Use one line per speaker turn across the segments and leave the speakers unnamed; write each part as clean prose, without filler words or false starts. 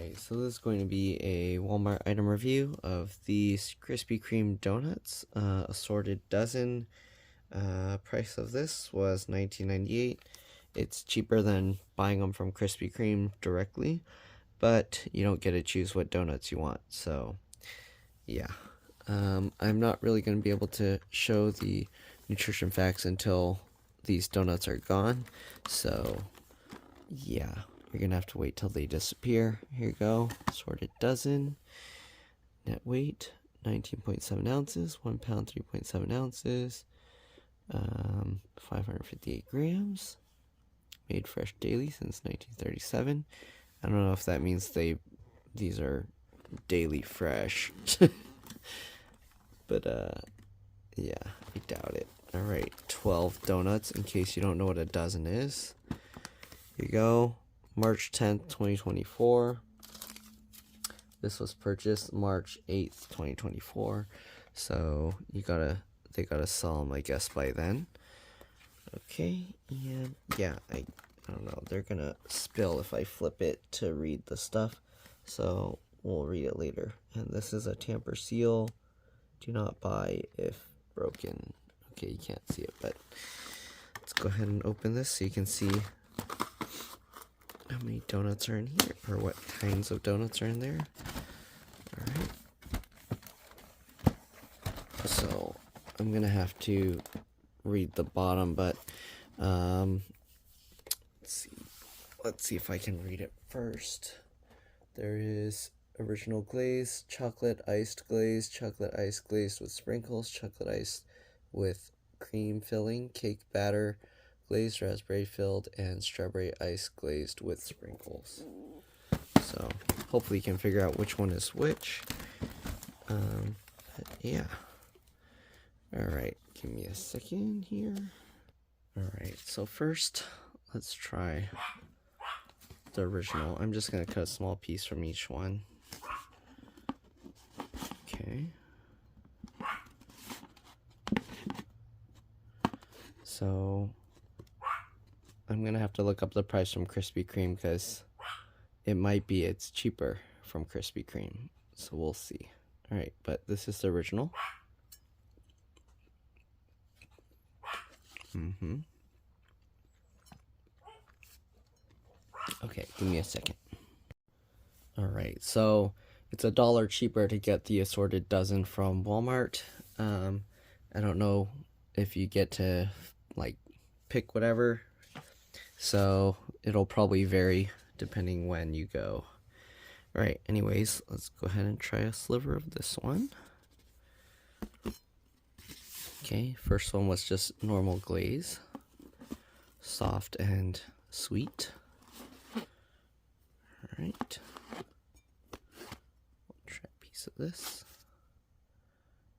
Alright, so this is going to be a Walmart item review of these Krispy Kreme donuts, assorted dozen. Price of this was $19.98. It's cheaper than buying them from Krispy Kreme directly, but you don't get to choose what donuts you want, so yeah. I'm not really going to be able to show the nutrition facts until these donuts are gone, so yeah. You're going to have to wait till they disappear. Here you go. Assorted dozen. Net weight, 19.7 ounces. 1 pound, 3.7 ounces. 558 grams. Made fresh daily since 1937. I don't know if that means these are daily fresh. But, yeah, I doubt it. Alright, 12 donuts in case you don't know what a dozen is. Here you go. March 10th, 2024. This was purchased March 8th, 2024. So they gotta sell them, I guess, by then. Okay, and yeah, I don't know. They're gonna spill if I flip it to read the stuff. So we'll read it later. And this is a tamper seal. Do not buy if broken. Okay, you can't see it, but let's go ahead and open this so you can see how many donuts are in here, or what kinds of donuts are in there. Alright. So, I'm gonna have to read the bottom, but, let's see if I can read it first. There is original glaze, chocolate iced glaze, chocolate ice glazed with sprinkles, chocolate iced with cream filling, cake batter, glazed raspberry filled, and strawberry ice glazed with sprinkles. So hopefully you can figure out which one is which. Yeah. Alright, give me a second here. Alright, so first let's try the original. I'm just going to cut a small piece from each one. Okay. So I'm gonna have to look up the price from Krispy Kreme because it might be it's cheaper from Krispy Kreme. So we'll see. Alright, but this is the original. Okay, give me a second. Alright, so it's $1 cheaper to get the assorted dozen from Walmart. I don't know if you get to like pick whatever. So it'll probably vary depending when you go. Alright, anyways, let's go ahead and try a sliver of this one. Okay, first one was just normal glaze. Soft and sweet. Alright. We'll try a piece of this.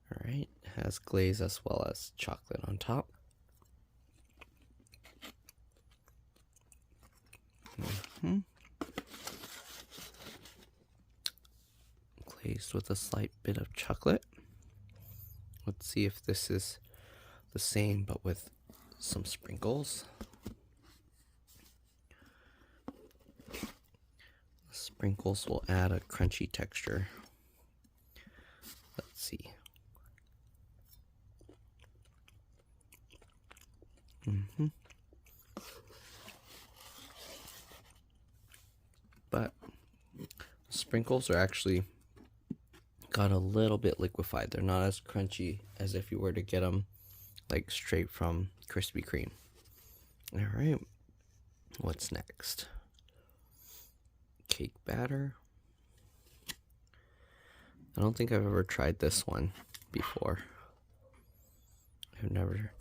Alright, it has glaze as well as chocolate on top. Glazed with a slight bit of chocolate. Let's see if this is the same but with some sprinkles. The sprinkles will add a crunchy texture. Let's see. But the sprinkles are actually got a little bit liquefied. They're not as crunchy as if you were to get them like straight from Krispy Kreme. Alright, what's next? Cake batter. I don't think I've ever tried this one before. I've never...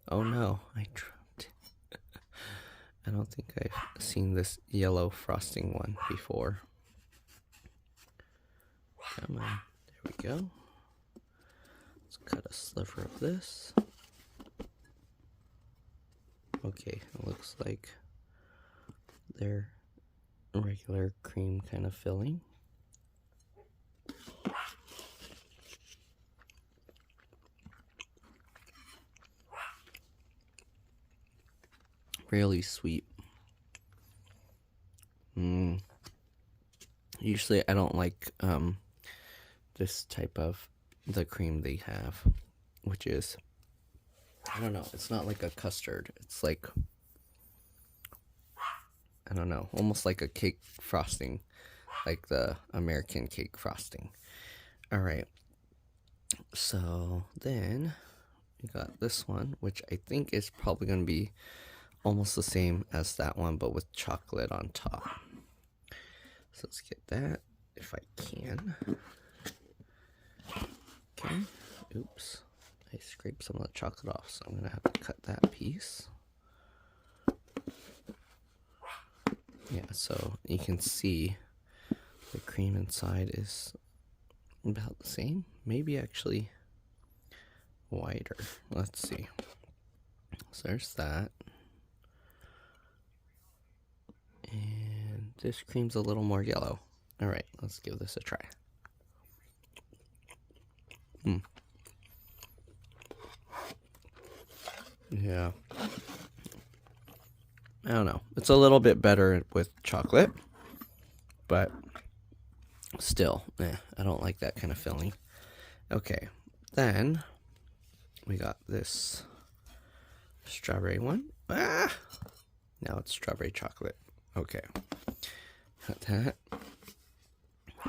Oh no, I dropped it. I don't think I've seen this yellow frosting one before. Come on, there we go. Let's cut a sliver of this. Okay, it looks like they're regular cream kind of filling. Really sweet. Usually I don't like this type of the cream they have, which is, I don't know, it's not like a custard. It's like, I don't know, almost like a cake frosting, like the American cake frosting. All right. So then we got this one, which I think is probably going to be almost the same as that one, but with chocolate on top. So let's get that if I can. Okay. Oops. I scraped some of the chocolate off, so I'm going to have to cut that piece. Yeah, so you can see the cream inside is about the same. Maybe actually wider. Let's see. So there's that. And this cream's a little more yellow. All right, let's give this a try. Yeah. I don't know. It's a little bit better with chocolate, but still, I don't like that kind of filling. Okay, then we got this strawberry one. Now it's strawberry chocolate. Okay, cut that.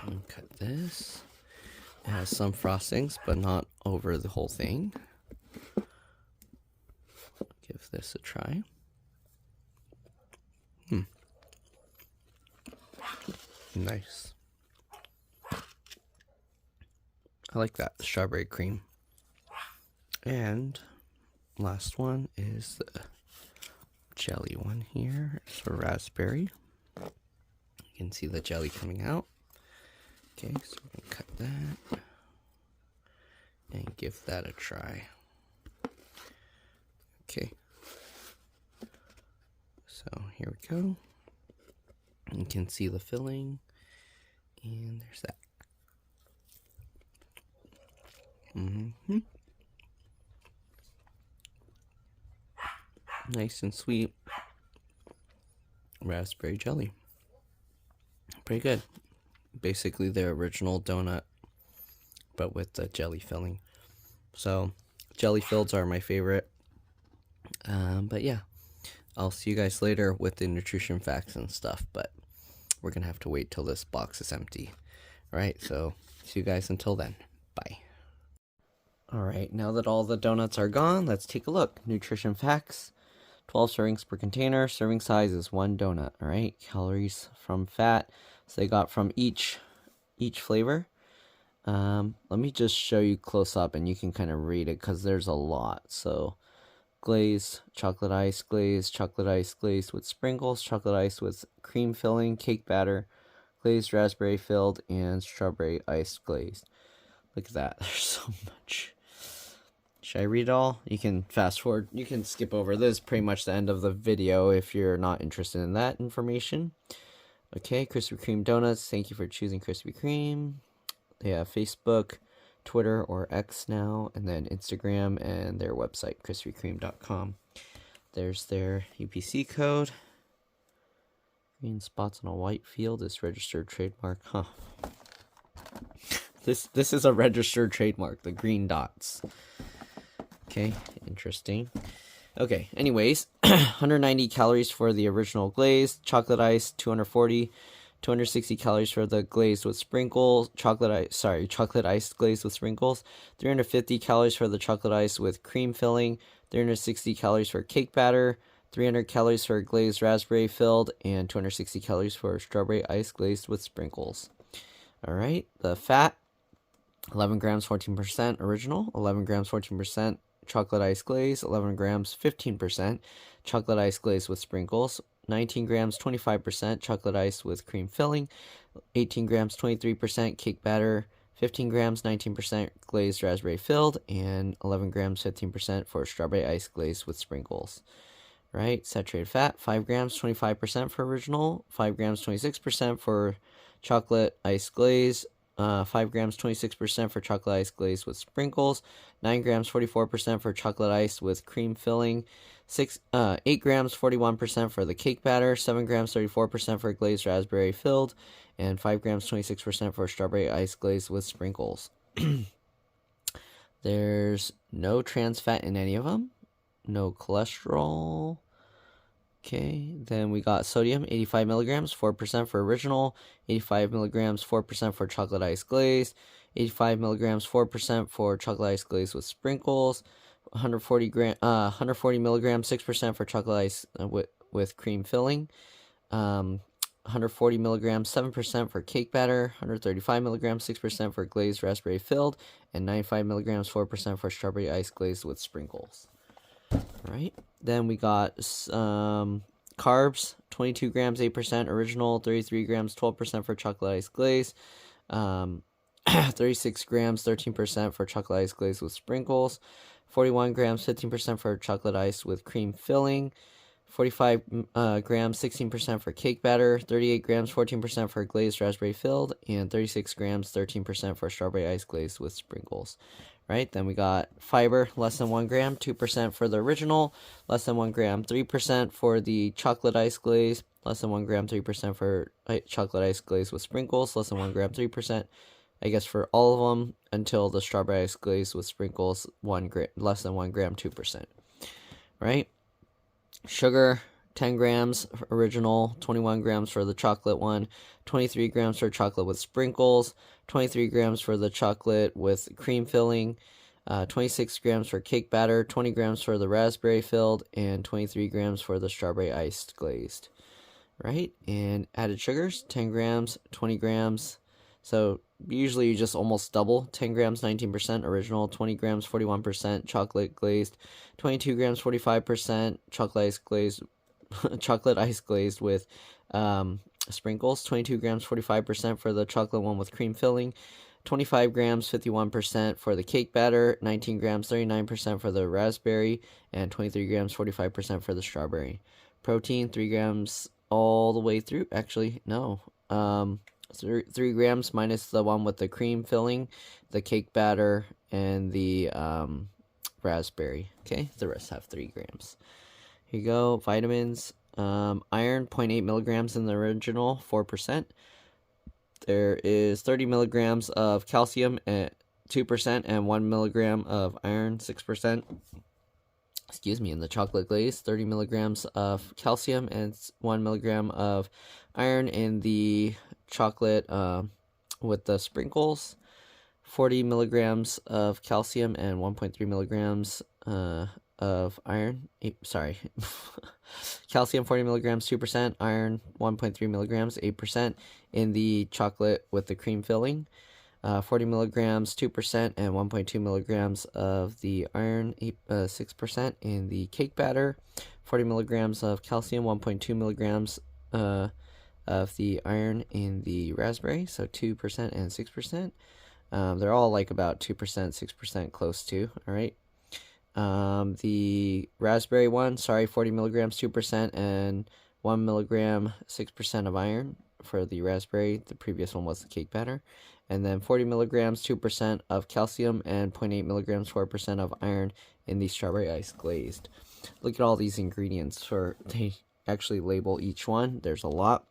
And cut this. It has some frostings, but not over the whole thing. Give this a try. Nice. I like that strawberry cream. And last one is the jelly one here. It's a raspberry. You can see the jelly coming out. Okay, so we're gonna cut that and give that a try. Okay. So here we go. You can see the filling. And there's that. Nice and sweet raspberry jelly. Pretty good. Basically the original donut, but with the jelly filling. So jelly filleds are my favorite. But yeah, I'll see you guys later with the nutrition facts and stuff, but we're gonna have to wait till this box is empty. All right, so see you guys until then. Bye. All right, now that all the donuts are gone, let's take a look. Nutrition facts: 12 servings per container. Serving size is 1 donut. All right, calories from fat. So they got from each flavor. Let me just show you close up, and you can kind of read it because there's a lot. So glaze, chocolate ice glaze, chocolate ice glazed with sprinkles, chocolate ice with cream filling, cake batter, glazed raspberry filled, and strawberry ice glazed. Look at that. There's so much. Should I read it all? You can fast forward. You can skip over this. Pretty much the end of the video if you're not interested in that information. Okay, Krispy Kreme donuts. Thank you for choosing Krispy Kreme. They have Facebook, Twitter or X now, and then Instagram and their website, krispykreme.com. There's their UPC code. Green spots on a white field is registered trademark. Huh. This is a registered trademark, the green dots. Okay, interesting. Okay, anyways, 190 calories for the original glaze, chocolate ice 240, 260 calories for the glazed with sprinkles, chocolate ice glazed with sprinkles, 350 calories for the chocolate ice with cream filling, 360 calories for cake batter, 300 calories for glazed raspberry filled, and 260 calories for strawberry ice glazed with sprinkles. All right, the fat, 11 grams, 14% original, 11 grams, 14% chocolate ice glaze, 11 grams, 15% chocolate ice glaze with sprinkles, 19 grams, 25% chocolate ice with cream filling, 18 grams, 23% cake batter, 15 grams, 19% glazed raspberry filled, and 11 grams, 15% for strawberry ice glaze with sprinkles. Right, saturated fat, 5 grams, 25% for original, 5 grams, 26% for chocolate ice glaze, 5 grams, 26% for chocolate ice glaze with sprinkles. 9 grams, 44% for chocolate ice with cream filling. 8 grams, 41% for the cake batter. 7 grams, 34% for glazed raspberry filled. And 5 grams, 26% for strawberry ice glaze with sprinkles. There's no trans fat in any of them. No cholesterol. Okay, then we got sodium, 85 milligrams, 4% for original, 85 milligrams, 4% for chocolate ice glaze, 85 milligrams, 4% for chocolate ice glaze with sprinkles, 140 milligrams, 6% for chocolate ice with cream filling, 140 milligrams, 7% for cake batter, 135 milligrams, 6% for glazed raspberry filled, and 95 milligrams, 4% for strawberry ice glaze with sprinkles. All right, then we got carbs, 22 grams, 8% original, 33 grams, 12% for chocolate ice glaze, 36 grams, 13% for chocolate ice glaze with sprinkles, 41 grams, 15% for chocolate ice with cream filling, 45 grams, 16% for cake batter, 38 grams, 14% for glazed raspberry filled, and 36 grams, 13% for strawberry ice glaze with sprinkles. Right, then we got fiber, less than 1 gram, 2% for the original, less than 1 gram, 3% for the chocolate ice glaze, less than 1 gram, 3% for chocolate ice glaze with sprinkles, less than 1 gram, 3%, I guess for all of them, until the strawberry ice glaze with sprinkles, less than 1 gram, 2%. Right, sugar, 10 grams original, 21 grams for the chocolate one, 23 grams for chocolate with sprinkles, 23 grams for the chocolate with cream filling, 26 grams for cake batter, 20 grams for the raspberry filled, and 23 grams for the strawberry iced glazed. Right, and added sugars, 10 grams, 20 grams. So usually you just almost double. 10 grams, 19% original, 20 grams, 41% chocolate glazed, 22 grams, 45% chocolate ice glazed, chocolate ice glazed with sprinkles, 22 grams, 45% for the chocolate one with cream filling, 25 grams, 51% for the cake batter, 19 grams, 39% for the raspberry, and 23 grams, 45% for the strawberry. Protein, 3 grams all the way through. Actually, no. 3 grams minus the one with the cream filling, the cake batter, and the raspberry. Okay, the rest have 3 grams. Here you go. Vitamins. Iron, 0.8 milligrams in the original, 4%. There is 30 milligrams of calcium at 2% and 1 milligram of iron, 6%. Excuse me, in the chocolate glaze, 30 milligrams of calcium and 1 milligram of iron in the chocolate with the sprinkles. 40 milligrams of calcium and 1.3 milligrams of iron. Calcium 40 milligrams, 2%. Iron 1.3 milligrams, 8% in the chocolate with the cream filling. 40 milligrams, 2%, and 1.2 milligrams of the iron, 6% in the cake batter. 40 milligrams of calcium, 1.2 milligrams of the iron in the raspberry, so 2% and 6%. They're all like about 2%, 6% close to, all right? The raspberry one, 40 milligrams, 2%, and 1 milligram, 6% of iron for the raspberry. The previous one was the cake batter. And then 40 milligrams, 2% of calcium, and 0.8 milligrams, 4% of iron in the strawberry ice glazed. Look at all these ingredients. They actually label each one. There's a lot.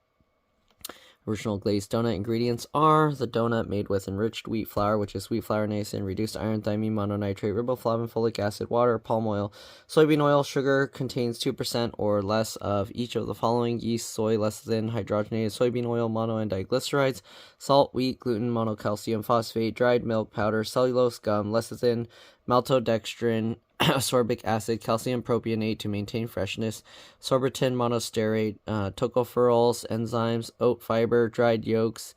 Original glazed donut ingredients are the donut made with enriched wheat flour, which is wheat flour, niacin, reduced iron, thiamine, mononitrate, riboflavin, folic acid, water, palm oil, soybean oil. Sugar contains 2% or less of each of the following: yeast, soy, lecithin, hydrogenated soybean oil, mono and diglycerides, salt, wheat, gluten, monocalcium phosphate, dried milk powder, cellulose gum, lecithin, maltodextrin, ascorbic acid, calcium propionate to maintain freshness, sorbitan monostearate, tocopherols, enzymes, oat fiber, dried egg yolks,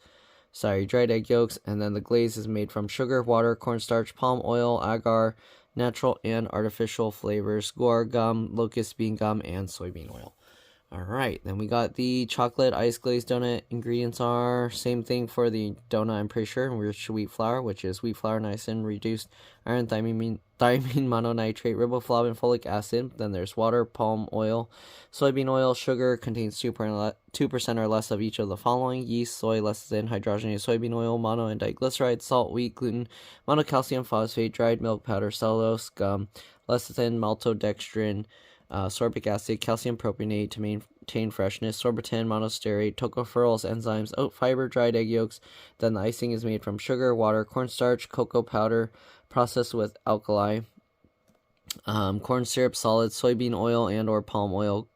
and then the glaze is made from sugar, water, cornstarch, palm oil, agar, natural and artificial flavors, guar gum, locust bean gum, and soybean oil. Alright, then we got the chocolate ice glazed donut. Ingredients are same thing for the donut, I'm pretty sure. Rich wheat flour, which is wheat flour, niacin, reduced iron, thiamine mononitrate, riboflavin, folic acid. Then there's water, palm oil, soybean oil, sugar, contains 2% or less of each of the following: yeast, soy, lecithin, hydrogenated soybean oil, mono and diglyceride, salt, wheat, gluten, monocalcium phosphate, dried milk powder, cellulose, gum, lecithin, maltodextrin, sorbic acid, calcium propionate to maintain freshness, sorbitan, monostearate, tocopherols, enzymes, oat fiber, dried egg yolks. Then the icing is made from sugar, water, cornstarch, cocoa powder, processed with alkali, corn syrup, solid, soybean oil and or palm oil,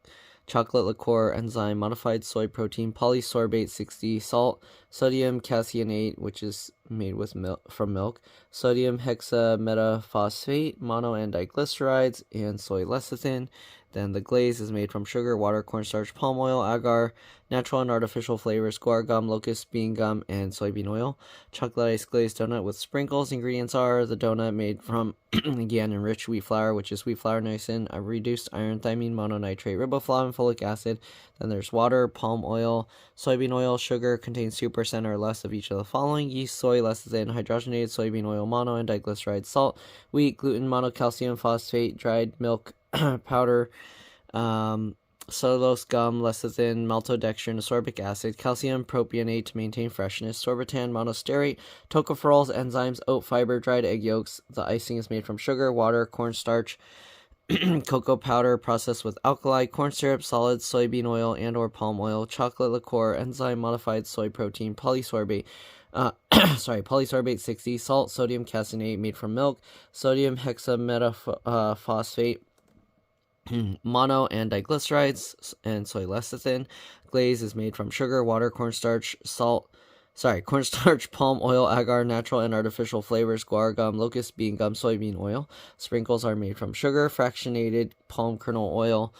chocolate liqueur, enzyme, modified soy protein, polysorbate 60, salt, sodium caseinate, which is made with from milk, sodium hexametaphosphate, mono and diglycerides, and soy lecithin. Then the glaze is made from sugar, water, cornstarch, palm oil, agar, natural and artificial flavors, guar gum, locust bean gum, and soybean oil. Chocolate ice glazed donut with sprinkles. Ingredients are the donut made from, again, enriched wheat flour, which is wheat flour, niacin, reduced iron, thiamine mononitrate, riboflavin, folic acid. Then there's water, palm oil, soybean oil, sugar, contains 2% or less of each of the following: yeast, soy, lecithin, hydrogenated soybean oil, mono and diglyceride, salt, wheat, gluten, monocalcium phosphate, dried milk powder, cellulose, gum, lecithin, maltodextrin, ascorbic acid, calcium propionate to maintain freshness, sorbitan, monostearate, tocopherols, enzymes, oat fiber, dried egg yolks. The icing is made from sugar, water, cornstarch, cocoa powder, processed with alkali, corn syrup, solid, soybean oil and or palm oil, chocolate liqueur, enzyme, modified soy protein, polysorbate, polysorbate 60, salt, sodium caseinate made from milk, sodium hexametaphosphate, mono and diglycerides, and soy lecithin. Glaze is made from sugar, water, cornstarch, palm oil, agar, natural and artificial flavors, guar gum, locust bean gum, soybean oil. Sprinkles are made from sugar, fractionated palm kernel oil,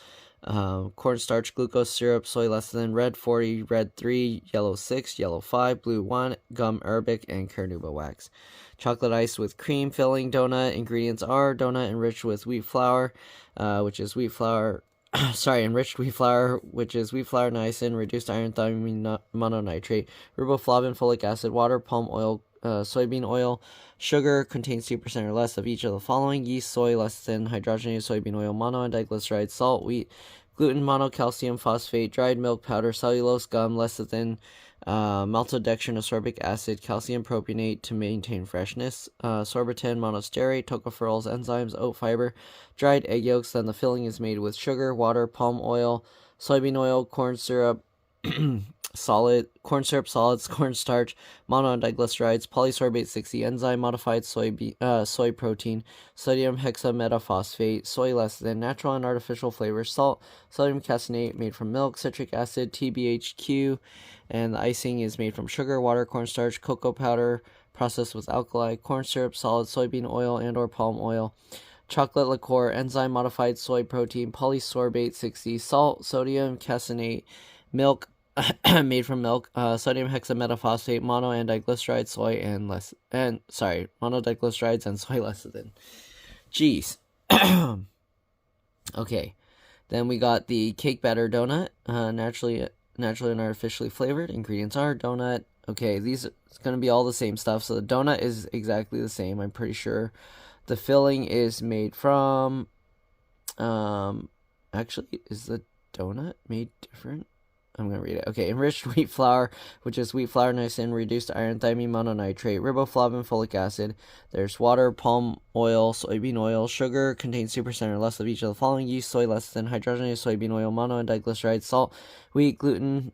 cornstarch, glucose syrup, soy lecithin, red 40, red 3, yellow 6, yellow 5, blue 1, gum arabic, and carnauba wax. Chocolate ice with cream filling donut. Ingredients are donut enriched with wheat flour, which is wheat flour, enriched wheat flour, which is wheat flour, niacin, reduced iron, thiamine mononitrate, riboflavin, folic acid, water, palm oil, soybean oil, sugar, contains 2% or less of each of the following: yeast, soy, lecithin, hydrogenated soybean oil, mono and diglyceride, salt, wheat, gluten, monocalcium phosphate, dried milk powder, cellulose, gum, lecithin, maltodextrin, ascorbic acid, calcium propionate to maintain freshness, sorbitan, monostearate, tocopherols, enzymes, oat fiber, dried egg yolks. Then the filling is made with sugar, water, palm oil, soybean oil, corn syrup, solids, cornstarch, mono and diglycerides, polysorbate 60, enzyme, modified soy protein, sodium hexametaphosphate, soy lecithin, natural and artificial flavors, salt, sodium caseinate made from milk, citric acid, TBHQ, and the icing is made from sugar, water, cornstarch, cocoa powder, processed with alkali, corn syrup, solid, soybean oil and or palm oil, chocolate liqueur, enzyme, modified soy protein, polysorbate 60, salt, sodium caseinate, milk, made from milk, sodium hexametaphosphate, mono and diglyceride, monodiglycerides and soy lecithin. Jeez. Okay, then we got the cake batter donut, naturally and artificially flavored. Ingredients are donut. Okay, these it's gonna be all the same stuff. So the donut is exactly the same, I'm pretty sure. The filling is made from, actually, is the donut made different? I'm going to read it. Okay, enriched wheat flour, which is wheat flour, niacin, reduced iron, thiamine mononitrate, riboflavin, folic acid. There's water, palm oil, soybean oil, sugar, contains 2% or less of each of the following: yeast, soy, lecithin, hydrogenated soybean oil, mono and diglyceride, salt, wheat, gluten,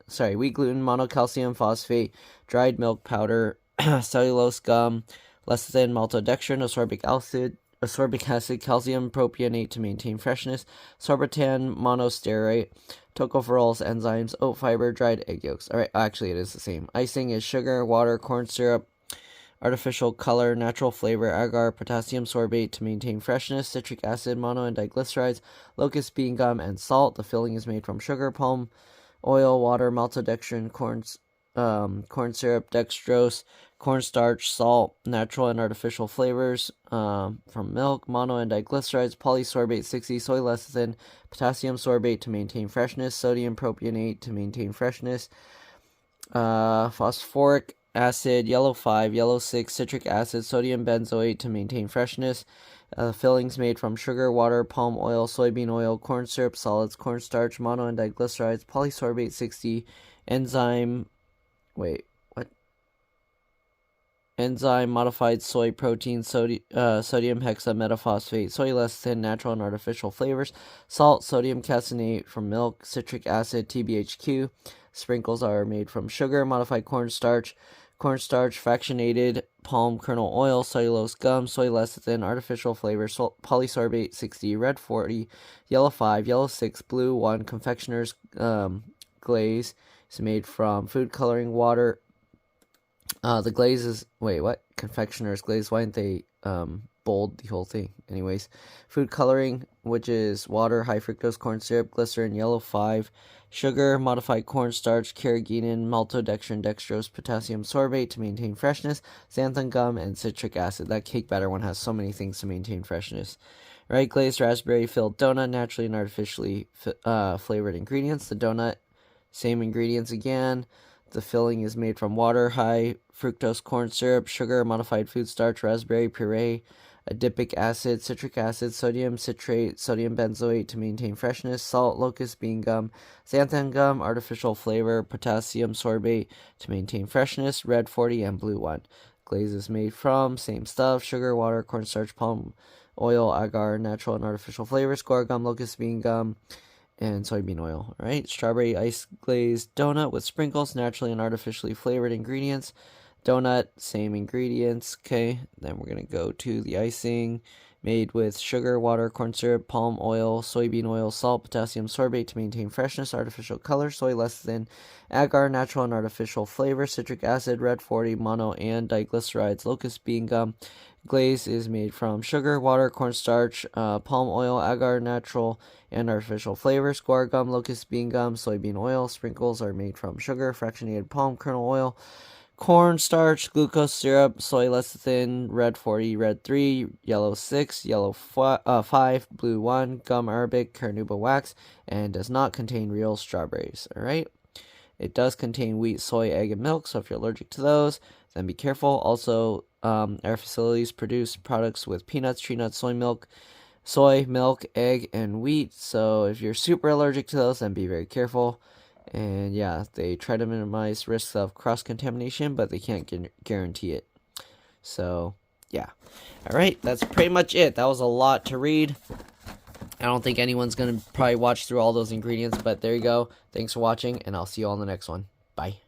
monocalcium phosphate, dried milk powder, cellulose, gum, lecithin, maltodextrin, ascorbic acid, calcium propionate to maintain freshness, sorbitan, monostearate, tocopherols, enzymes, oat fiber, dried egg yolks. Alright, actually it is the same. Icing is sugar, water, corn syrup, artificial color, natural flavor, agar, potassium sorbate to maintain freshness, citric acid, mono and diglycerides, locust bean gum, and salt. The filling is made from sugar, palm oil, water, maltodextrin, corn syrup, dextrose, cornstarch, salt, natural and artificial flavors from milk, mono and diglycerides, polysorbate 60, soy lecithin, potassium sorbate to maintain freshness, sodium propionate to maintain freshness, phosphoric acid, yellow 5, yellow 6, citric acid, sodium benzoate to maintain freshness. Fillings made from sugar, water, palm oil, soybean oil, corn syrup, solids, cornstarch, mono and diglycerides, polysorbate 60, enzyme modified soy protein, sodium hexametaphosphate, soy lecithin, natural and artificial flavors, salt, sodium caseinate from milk, citric acid, TBHQ. Sprinkles are made from sugar, modified cornstarch, fractionated palm kernel oil, cellulose gum, soy lecithin, artificial flavors, polysorbate 60, red 40, yellow 5, yellow 6, blue 1, confectioner's glaze is made from food coloring, water. The glaze is, confectioner's glaze, why didn't they bold the whole thing? Anyways, food coloring, which is water, high fructose corn syrup, glycerin, yellow 5, sugar, modified cornstarch, carrageenan, maltodextrin, dextrose, potassium sorbate to maintain freshness, xanthan gum, and citric acid. That cake batter one has so many things to maintain freshness. Right, glazed raspberry filled donut, naturally and artificially flavored ingredients. The donut, same ingredients again. The filling is made from water, high fructose corn syrup, sugar, modified food starch, raspberry puree, adipic acid, citric acid, sodium citrate, sodium benzoate to maintain freshness, salt, locust bean gum, xanthan gum, artificial flavor, potassium sorbate to maintain freshness, red 40 and blue 1. Glaze is made from same stuff, sugar, water, cornstarch, palm oil, agar, natural and artificial flavors, guar gum, locust bean gum, and soybean oil. All right, strawberry ice glazed donut with sprinkles, naturally and artificially flavored ingredients. Donut, same ingredients. Okay, then we're gonna go to the icing, made with sugar, water, corn syrup, palm oil, soybean oil, salt, potassium sorbate to maintain freshness, artificial color, soy lecithin, agar, natural and artificial flavor, citric acid, red 40, mono and diglycerides, locust bean gum. Glaze is made from sugar, water, cornstarch, palm oil, agar, natural and artificial flavors, guar gum, locust bean gum, soybean oil. Sprinkles are made from sugar, fractionated palm kernel oil, cornstarch, glucose syrup, soy lecithin, red 40, red 3, yellow 6, yellow 5, blue 1, gum arabic, carnauba wax, and does not contain real strawberries. All right. It does contain wheat, soy, egg, and milk, so if you're allergic to those, then be careful. Also, our facilities produce products with peanuts, tree nuts, soy milk, egg, and wheat, so if you're super allergic to those, then be very careful. And yeah, they try to minimize risks of cross-contamination, but they can't guarantee it. So, yeah. Alright, that's pretty much it. That was a lot to read. I don't think anyone's going to probably watch through all those ingredients, but there you go. Thanks for watching, and I'll see you all in the next one. Bye.